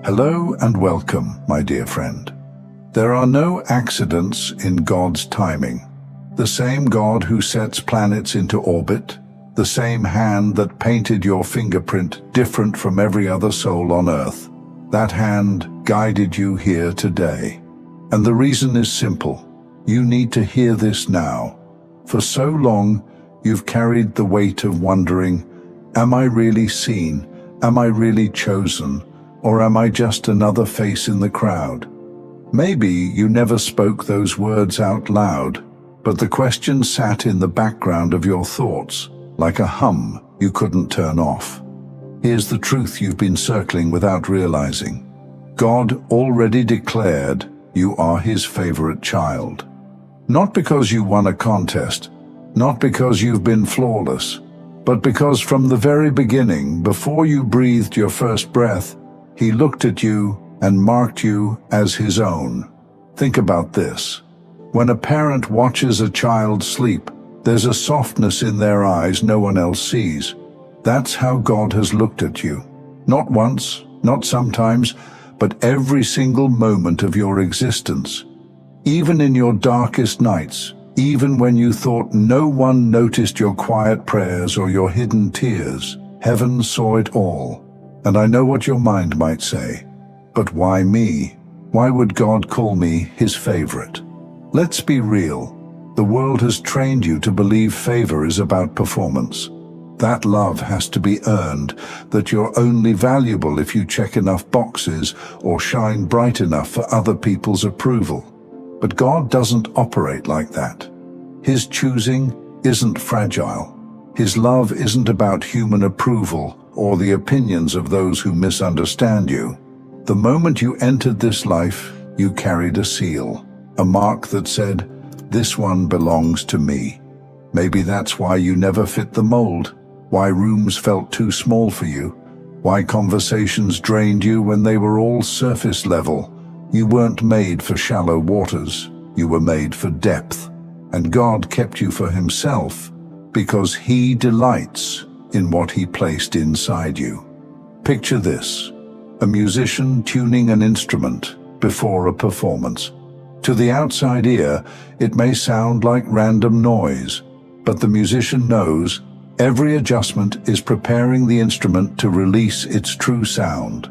Hello and welcome, my dear friend. There are no accidents in God's timing. The same God who sets planets into orbit, the same hand that painted your fingerprint different from every other soul on earth, that hand guided you here today. And the reason is simple. You need to hear this now. For so long, you've carried the weight of wondering, am I really seen? Am I really chosen? Or am I just another face in the crowd? Maybe you never spoke those words out loud, but the question sat in the background of your thoughts, like a hum you couldn't turn off. Here's the truth you've been circling without realizing. God already declared you are His favorite child. Not because you won a contest, not because you've been flawless, but because from the very beginning, before you breathed your first breath, He looked at you and marked you as His own. Think about this. When a parent watches a child sleep, there's a softness in their eyes no one else sees. That's how God has looked at you. Not once, not sometimes, but every single moment of your existence. Even in your darkest nights, even when you thought no one noticed your quiet prayers or your hidden tears, heaven saw it all. And I know what your mind might say. But why me? Why would God call me His favorite? Let's be real. The world has trained you to believe favor is about performance. That love has to be earned, that you're only valuable if you check enough boxes or shine bright enough for other people's approval. But God doesn't operate like that. His choosing isn't fragile. His love isn't about human approval or the opinions of those who misunderstand you. The moment you entered this life, you carried a seal, a mark that said, "This one belongs to me." Maybe that's why you never fit the mold, why rooms felt too small for you, why conversations drained you when they were all surface level. You weren't made for shallow waters, you were made for depth. And God kept you for Himself because He delights in what He placed inside you. Picture this, a musician tuning an instrument before a performance. To the outside ear, it may sound like random noise, but the musician knows every adjustment is preparing the instrument to release its true sound.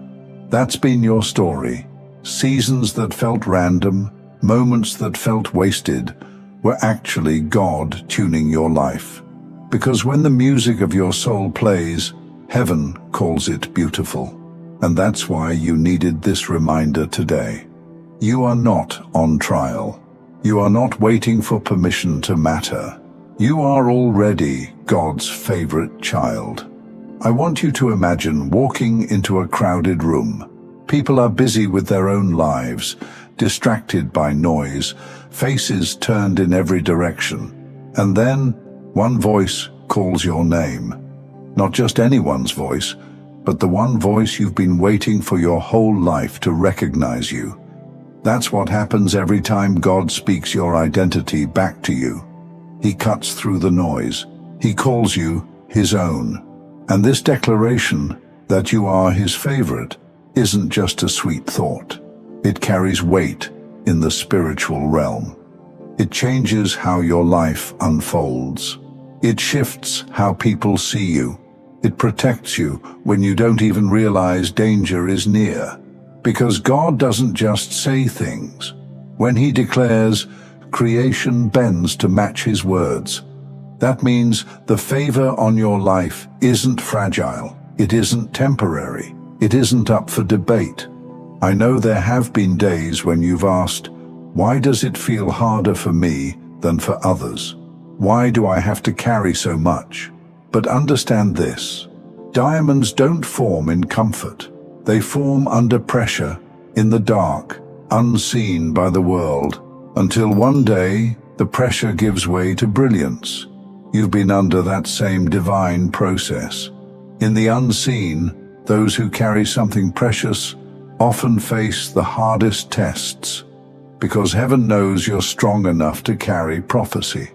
That's been your story. Seasons that felt random, moments that felt wasted, were actually God tuning your life. Because when the music of your soul plays, heaven calls it beautiful. And that's why you needed this reminder today. You are not on trial. You are not waiting for permission to matter. You are already God's favorite child. I want you to imagine walking into a crowded room. People are busy with their own lives, distracted by noise, faces turned in every direction. And then, one voice calls your name. Not just anyone's voice, but the one voice you've been waiting for your whole life to recognize you. That's what happens every time God speaks your identity back to you. He cuts through the noise. He calls you His own. And this declaration that you are His favorite isn't just a sweet thought. It carries weight in the spiritual realm. It changes how your life unfolds. It shifts how people see you. It protects you when you don't even realize danger is near. Because God doesn't just say things. When He declares, creation bends to match His words. That means the favor on your life isn't fragile. It isn't temporary. It isn't up for debate. I know there have been days when you've asked, why does it feel harder for me than for others? Why do I have to carry so much? But understand this. Diamonds don't form in comfort. They form under pressure, in the dark, unseen by the world, until one day the pressure gives way to brilliance. You've been under that same divine process. In the unseen, those who carry something precious often face the hardest tests, because heaven knows you're strong enough to carry prophecy.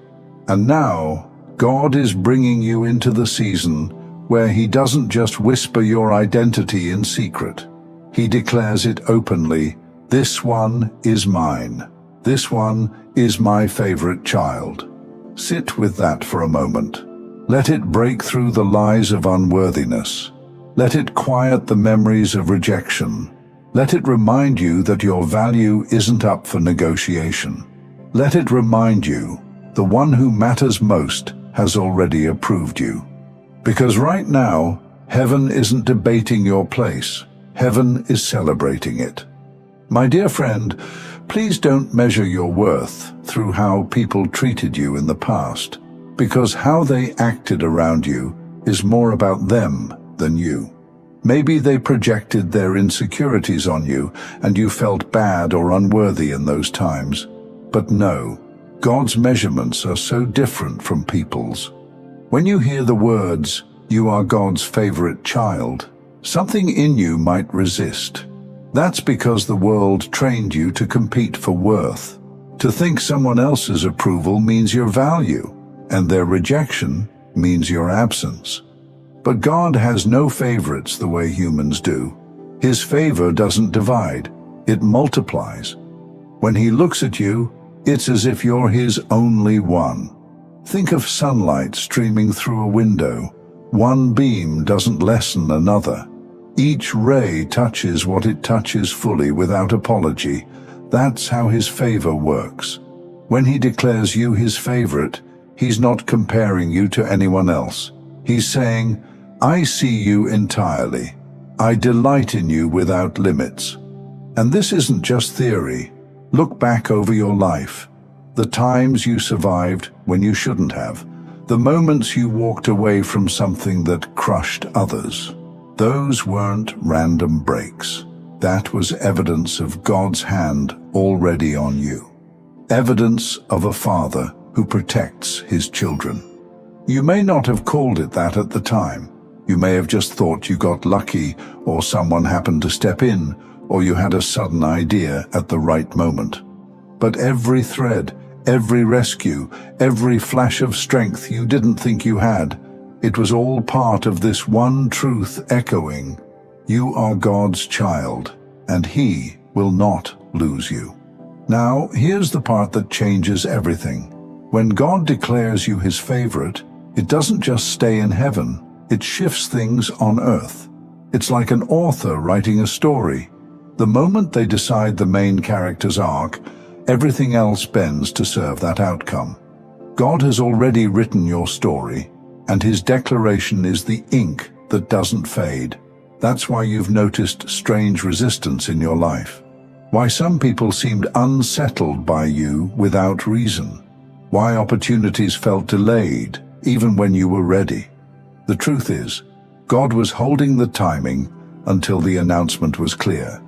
And now, God is bringing you into the season where He doesn't just whisper your identity in secret. He declares it openly. This one is mine. This one is my favorite child. Sit with that for a moment. Let it break through the lies of unworthiness. Let it quiet the memories of rejection. Let it remind you that your value isn't up for negotiation. Let it remind you, the one who matters most has already approved you. Because right now, heaven isn't debating your place. Heaven is celebrating it. My dear friend, please don't measure your worth through how people treated you in the past, because how they acted around you is more about them than you. Maybe they projected their insecurities on you and you felt bad or unworthy in those times. But no, God's measurements are so different from people's. When you hear the words, "You are God's favorite child," something in you might resist. That's because the world trained you to compete for worth, to think someone else's approval means your value, and their rejection means your absence. But God has no favorites the way humans do. His favor doesn't divide, it multiplies. When He looks at you, it's as if you're His only one. Think of sunlight streaming through a window. One beam doesn't lessen another. Each ray touches what it touches fully without apology. That's how His favor works. When He declares you His favorite, He's not comparing you to anyone else. He's saying, "I see you entirely. I delight in you without limits." And this isn't just theory. Look back over your life. The times you survived when you shouldn't have. The moments you walked away from something that crushed others. Those weren't random breaks. That was evidence of God's hand already on you. Evidence of a father who protects his children. You may not have called it that at the time. You may have just thought you got lucky, or someone happened to step in, or you had a sudden idea at the right moment. But every thread, every rescue, every flash of strength you didn't think you had, it was all part of this one truth echoing, you are God's child, and He will not lose you. Now, here's the part that changes everything. When God declares you His favorite, it doesn't just stay in heaven, it shifts things on earth. It's like an author writing a story. The moment they decide the main character's arc, everything else bends to serve that outcome. God has already written your story, and His declaration is the ink that doesn't fade. That's why you've noticed strange resistance in your life. Why some people seemed unsettled by you without reason. Why opportunities felt delayed, even when you were ready. The truth is, God was holding the timing until the announcement was clear.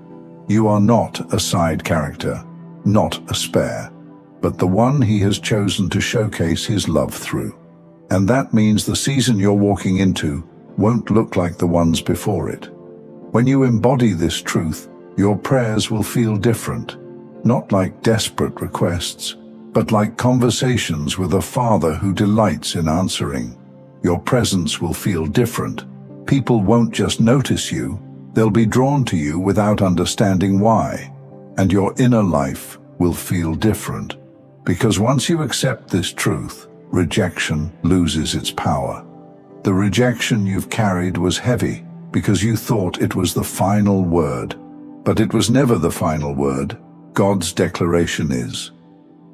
You are not a side character, not a spare, but the one He has chosen to showcase His love through. And that means the season you're walking into won't look like the ones before it. When you embody this truth, your prayers will feel different, not like desperate requests, but like conversations with a Father who delights in answering. Your presence will feel different. People won't just notice you, they'll be drawn to you without understanding why. And your inner life will feel different. Because once you accept this truth, rejection loses its power. The rejection you've carried was heavy because you thought it was the final word. But it was never the final word. God's declaration is.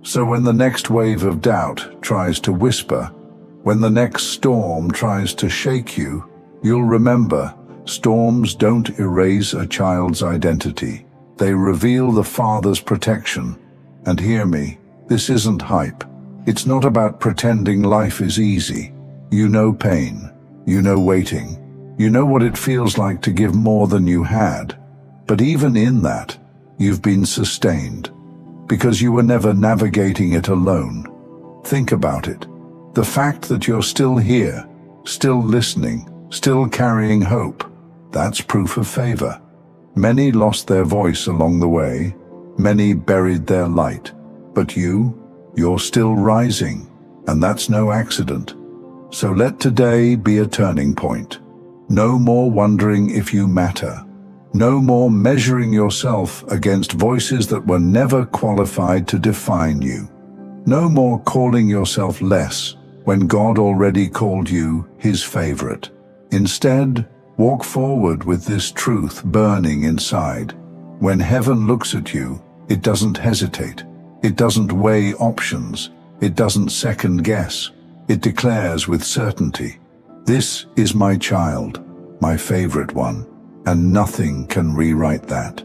So when the next wave of doubt tries to whisper, when the next storm tries to shake you, you'll remember, storms don't erase a child's identity. They reveal the Father's protection. And hear me, this isn't hype. It's not about pretending life is easy. You know pain. You know waiting. You know what it feels like to give more than you had. But even in that, you've been sustained. Because you were never navigating it alone. Think about it. The fact that you're still here, still listening, still carrying hope, that's proof of favor. Many lost their voice along the way. Many buried their light. But you're still rising, and that's no accident. So let today be a turning point. No more wondering if you matter. No more measuring yourself against voices that were never qualified to define you. No more calling yourself less when God already called you His favorite. Instead, walk forward with this truth burning inside. When heaven looks at you, it doesn't hesitate. It doesn't weigh options. It doesn't second guess. It declares with certainty, "This is my child, my favorite one, and nothing can rewrite that."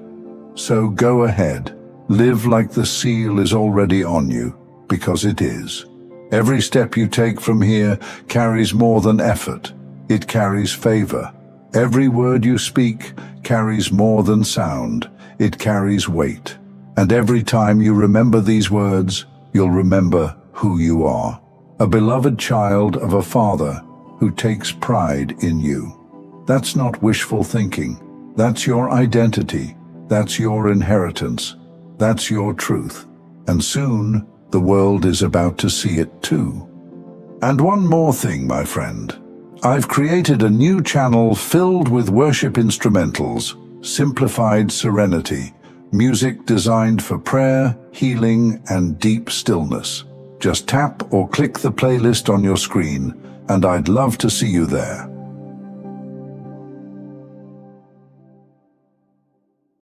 So go ahead, live like the seal is already on you, because it is. Every step you take from here carries more than effort. It carries favor. Every word you speak carries more than sound. It carries weight. And every time you remember these words, you'll remember who you are. A beloved child of a Father who takes pride in you. That's not wishful thinking. That's your identity. That's your inheritance. That's your truth. And soon, the world is about to see it too. And one more thing, my friend. I've created a new channel filled with worship instrumentals, simplified serenity, music designed for prayer, healing, and deep stillness. Just tap or click the playlist on your screen, and I'd love to see you there.